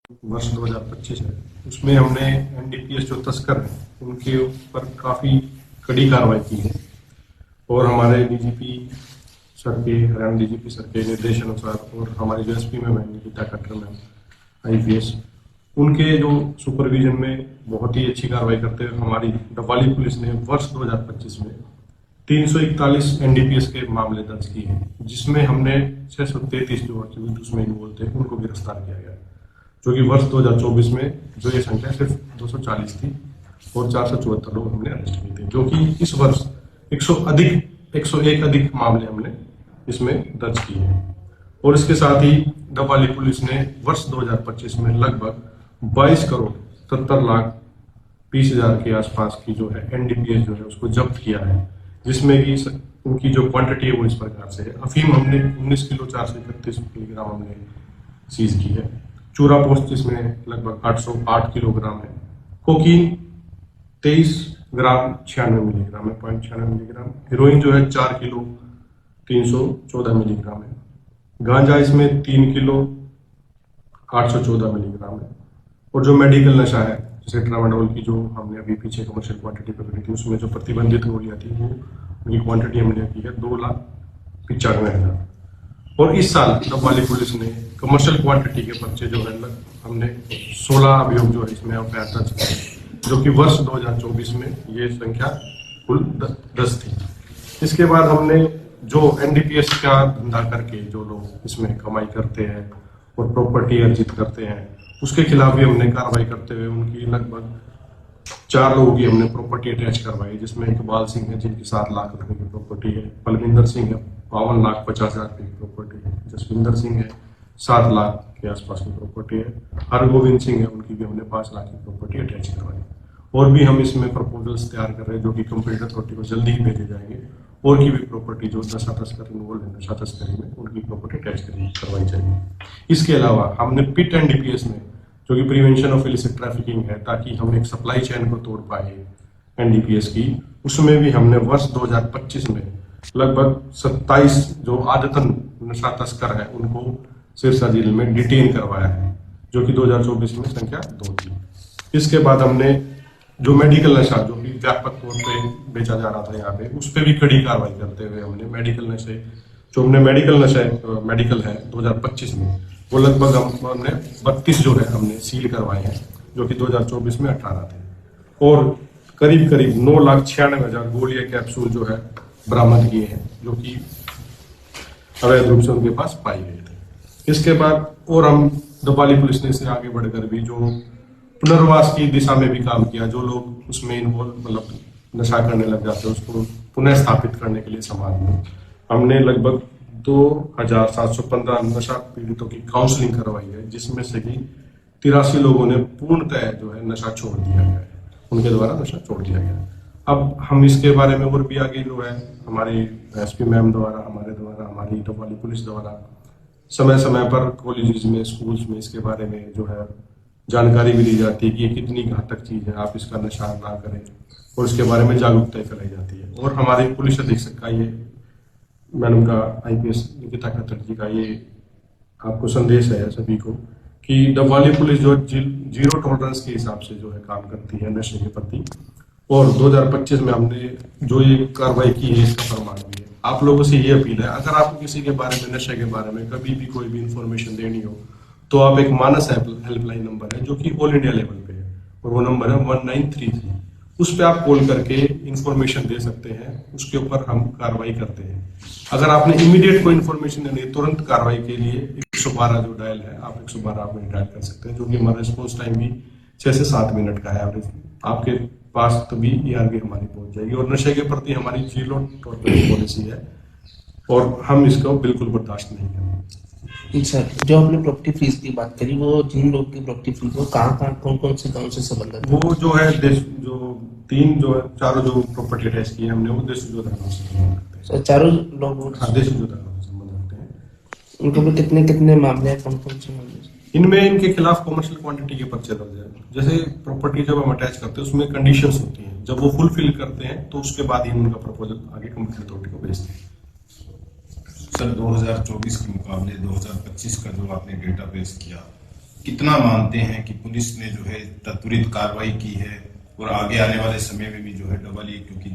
वर्ष 2025 है, उसमें हमने एनडीपीएस जो तस्कर हैं उनके ऊपर काफ़ी कड़ी कार्रवाई की है। और हमारे डीजीपी सर के, हरियाणा डीजीपी सर के निर्देशानुसार और हमारी जो एसपी मैम है निकिता खट्टर मैम आईपीएस, उनके जो सुपरविजन में बहुत ही अच्छी कार्रवाई करते हुए हमारी डबवाली पुलिस ने वर्ष 2025 में 341 एनडीपीएस के मामले दर्ज किए हैं, जिसमें हमने 633 जो एक्टिविस्ट उसमें इन्वॉल्व थे उनको गिरफ्तार किया गया, जो कि वर्ष 2024 में जो ये संख्या सिर्फ 240 थी और 474 लोग हमने अरेस्ट किए थे, जो कि इस वर्ष 101 अधिक मामले हमने इसमें दर्ज किए हैं। और इसके साथ ही डबवाली पुलिस ने वर्ष 2025 में लगभग 22 करोड़ 70 लाख 20,000 के आसपास की जो है एनडीपीएस जो है उसको जब्त किया है, जिसमें कि उनकी जो क्वांटिटी है वो इस प्रकार से है। अफीम हमने 19 किलो 431 मिलीग्राम हमने सीज की है। चूरा पोस्ट जिसमें लगभग 808 किलोग्राम है। कोकीन 23 ग्राम 96 मिलीग्राम है, 0.96 मिलीग्राम। हीरोइन जो है 4 किलो 314 मिलीग्राम है। गांजा इसमें 3 किलो 814 मिलीग्राम है। और जो मेडिकल नशा है जैसे ट्रामाडोल की जो हमने अभी पीछे कमर्शियल क्वांटिटी पकड़ी थी, उसमें जो प्रतिबंधित गोलियां थी वो उनकी क्वांटिटी हमने की है 2,95,000। और इस साल डबवाली पुलिस ने कमर्शियल क्वांटिटी के पर्चे जो है हमने 16 अभियोग जो है इसमें दर्ज किए, जो कि वर्ष 2024 में ये संख्या कुल 10 थी। इसके बाद हमने जो एनडीपीएस का धंधा करके जो लोग इसमें कमाई करते हैं और प्रॉपर्टी अर्जित करते हैं, उसके खिलाफ भी हमने कार्रवाई करते हुए उनकी लगभग 4 लोगों की हमने प्रॉपर्टी अटैच करवाई, जिसमें इकबाल सिंह है जिनकी 7 लाख रुपए की प्रॉपर्टी है, बलविंदर सिंह है 52,50,000 रुपए की प्रॉपर्टी है, जसविंदर सिंह है 7 लाख के आसपास की प्रॉपर्टी है, हरगोविंद सिंह है उनकी भी हमने 5 लाख की प्रॉपर्टी अटैच करवाई। और भी हम इसमें प्रपोजल्स तैयार कर रहे हैं जो कि कंप्लीट अथॉरिटी को जल्दी ही भेजे जाएंगे। और की भी प्रॉपर्टी जो नशा तस्कर इन्वॉल्व है नशा तस्करी में, उनकी प्रॉपर्टी अटैच करवाई जाएगी। इसके अलावा हमने पिट एनडीपीएस में जो कि प्रिवेंशन ऑफ इलिसिट ट्रैफिकिंग है, ताकि हम एक सप्लाई चेन को तोड़ पाए एनडीपीएस की, उसमें भी हमने वर्ष 2025 में लगभग 27 जो आदतन नशा तस्कर है उनको सिरसा जेल में डिटेन करवाया है, जो कि 2024 में संख्या 2 थी। इसके बाद हमने जो मेडिकल नशा जो कि व्यापक तौर पे बेचा जा रहा था यहाँ पे, उस पर भी कड़ी कार्रवाई करते हुए हमने मेडिकल नशे जो हमने मेडिकल है 2025 में वो लगभग हमने 32 जो है हमने सील करवाए हैं, जो कि 2024 में 18 थे। और करीब करीब 9,96,000 गोलियां कैप्सूल जो है बरामद किए हैं, जो कि अवैध रूप से उनके पास पाए गए थे। इसके बाद और हम डबवाली पुलिस ने इससे आगे बढ़कर भी जो पुनर्वास की दिशा में भी काम किया, जो लोग उसमें इन्वॉल्व मतलब नशा करने लग जाते हैं उसको पुनः स्थापित करने के लिए समाज में हमने लगभग 2,715 नशा पीड़ितों की काउंसलिंग करवाई है, जिसमें से कि 83 लोगों ने पूर्णतः जो है नशा छोड़ दिया गया है, उनके द्वारा नशा छोड़ दिया गया। अब हम इसके बारे में और भी आगे जो है हमारी एसपी मैम द्वारा, हमारे द्वारा, हमारी डबवाली पुलिस द्वारा समय समय पर कॉलेजेस में, स्कूल्स में इसके बारे में जो है जानकारी भी दी जाती है कि ये कितनी घातक चीज है, आप इसका नशा ना करें, और इसके बारे में जागरूकता फैलाई जाती है। और हमारे पुलिस अधीक्षक का ये मैडम का आईपीएस निकिता खट्टर जी का ये आपको संदेश है सभी को कि डबवाली पुलिस जो जीरो टॉलरेंस के हिसाब से जो है काम करती है नशे के प्रति। और 2025 में हमने जो ये कार्रवाई की है इसका प्रमाण भी है। आप लोगों से ये अपील है, अगर आपको किसी के बारे में, नशे के बारे में कभी भी कोई भी इंफॉर्मेशन देनी हो तो आप एक मानस हेल्पलाइन नंबर है जो कि ऑल इंडिया लेवल पे है, और वो नंबर है 1933। उस पर आप कॉल करके इंफॉर्मेशन दे सकते हैं, उसके ऊपर हम कार्रवाई करते हैं। अगर आपने इमीडिएट कोई इंफॉर्मेशन देनी है तुरंत कार्रवाई के लिए 112 जो डायल है, आप 112 आप डायल कर सकते हैं, जो कि हमारा रिस्पॉन्स टाइम भी 6 से 7 मिनट का है एवरेज। आपके पास तभी ईआरबी हमारी पहुंच जाएगी। और नशे के प्रति हमारी जीरो टॉलरेंस पॉलिसी है और हम इसको बिल्कुल बर्दाश्त नहीं करेंगे। सर, जो आपने प्रॉपर्टी फीस की बात करी, वो जिन लोग की प्रॉपर्टी फीस वो कहाँ कौन कौन से गाँव से संबंधित है? वो जो है जो 3 जो है चारों जो प्रॉपर्टी अटैच की हमने वो देसी जोधा गाँव से संबंध रखते हैं। सर, चारों लोग देसी जोधा गाँव से संबंध रखते हैं। उनको भी कितने कितने मामले हैं, कौन कौन से मामले? इनमें इनके खिलाफ कमर्शियल क्वांटिटी के पर्चे दर्ज है। जैसे प्रॉपर्टी जब हम अटैच करते हैं उसमें कंडीशंस होती हैं, जब वो फुलफिल करते हैं तो उसके बाद ही उनका प्रपोजल आगे कंप्लीट अथॉरिटी को भेजते हैं। सर, 2024 के मुकाबले 2025 का जो आपने डेटा पेश किया, कितना मानते हैं कि पुलिस ने जो है त्वरित कार्रवाई की है और आगे आने वाले समय में भी जो है डबल ही, क्योंकि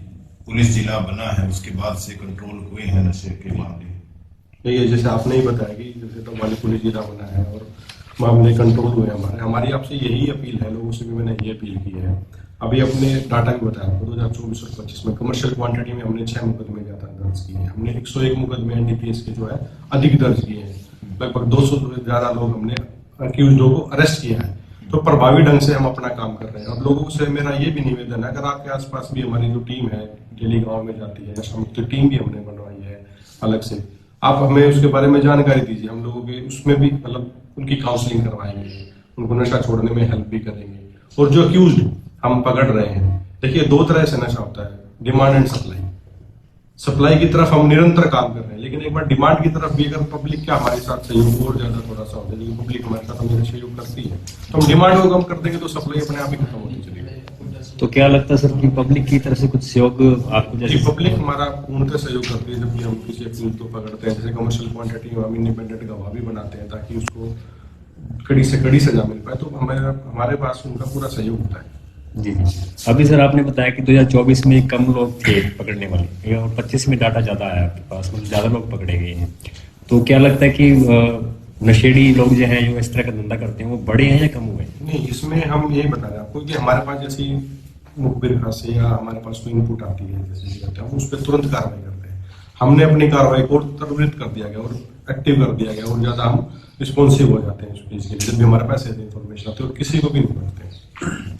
पुलिस जिला बना है उसके बाद से कंट्रोल हुए हैं नशे के मामले? नहीं, जैसे आपने ही बताया कि जैसे डबल पुलिस जिला बना है और मामले कंट्रोल हुए हमारी आपसे यही अपील है, लोगों से भी मैंने ये अपील की है। अभी अपने डाटा भी बताया आपको 2024 और 25 में कमर्शियल क्वांटिटी में हमने 6 मुकदमे ज्यादा दर्ज किए हैं। हमने 101 मुकदमे एनडीपीएस के जो है अधिक दर्ज किए हैं। लगभग 200 से ज्यादा लोग हमने अक्यूज्डों को अरेस्ट किया है। तो प्रभावी ढंग से हम अपना काम कर रहे हैं। और लोगों से मेरा ये भी निवेदन है, अगर आपके आसपास भी हमारी जो टीम है डेली गांव में जाती है, तो टीम भी हमने बनवाई है अलग से, आप हमें उसके बारे में जानकारी दीजिए। हम लोगों के उसमें भी मतलब उनकी काउंसलिंग करवाएंगे, उनको नशा छोड़ने में हेल्प भी करेंगे। और जो अक्यूज्ड हम पकड़ रहे हैं, देखिए 2 तरह से नशा होता है, डिमांड एंड सप्लाई। सप्लाई की तरफ हम निरंतर काम कर रहे हैं, लेकिन एक बार डिमांड की तरफ भी अगर पब्लिक क्या हमारे साथ सहयोग और ज्यादा थोड़ा सा हो जाए, लेकिन पब्लिक हमारे साथ हमें सहयोग करती है, तो हम डिमांड को कम कर देंगे तो सप्लाई अपने आप ही खत्म होती चलेगी। तो क्या लगता है सर कि पब्लिक की तरफ से कुछ सहयोग आपको जी, जैसे पब्लिक हमारा पूर्णतः सहयोग करती है। जब भी हम किसी अक्यूज को पकड़ते हैं, जैसे कमर्शियल क्वांटिटी में हम इंडिपेंडेंट गवाह भी बनाते हैं ताकि उसको कड़ी से कड़ी सजा मिल पाए, तो हमारे पास उनका पूरा सहयोग होता है। जी जी। अभी सर आपने बताया कि 2024 में कम लोग थे पकड़ने वाले और 25 में डाटा ज्यादा आया आपके पास, मतलब ज्यादा लोग पकड़े गए हैं। तो क्या लगता है कि नशेड़ी लोग जो हैं जो इस तरह का धंधा करते हैं वो बढ़े हैं या कम हुए हैं? नहीं, इसमें हम यही बता रहे हैं आपको कि हमारे पास जैसी मुखबिर से या हमारे पास कोई इनपुट आती है, जैसे हम उस पर तुरंत कार्रवाई करते हैं। हमने अपनी कार्रवाई को त्वरित कर दिया गया और एक्टिव कर दिया गया और ज्यादा हम रिस्पॉन्सिव हो जाते हैं इस चीज के लिए। जब भी हमारे पास ऐसी इन्फॉर्मेशन आती है और किसी को भी नहीं पढ़ते हैं।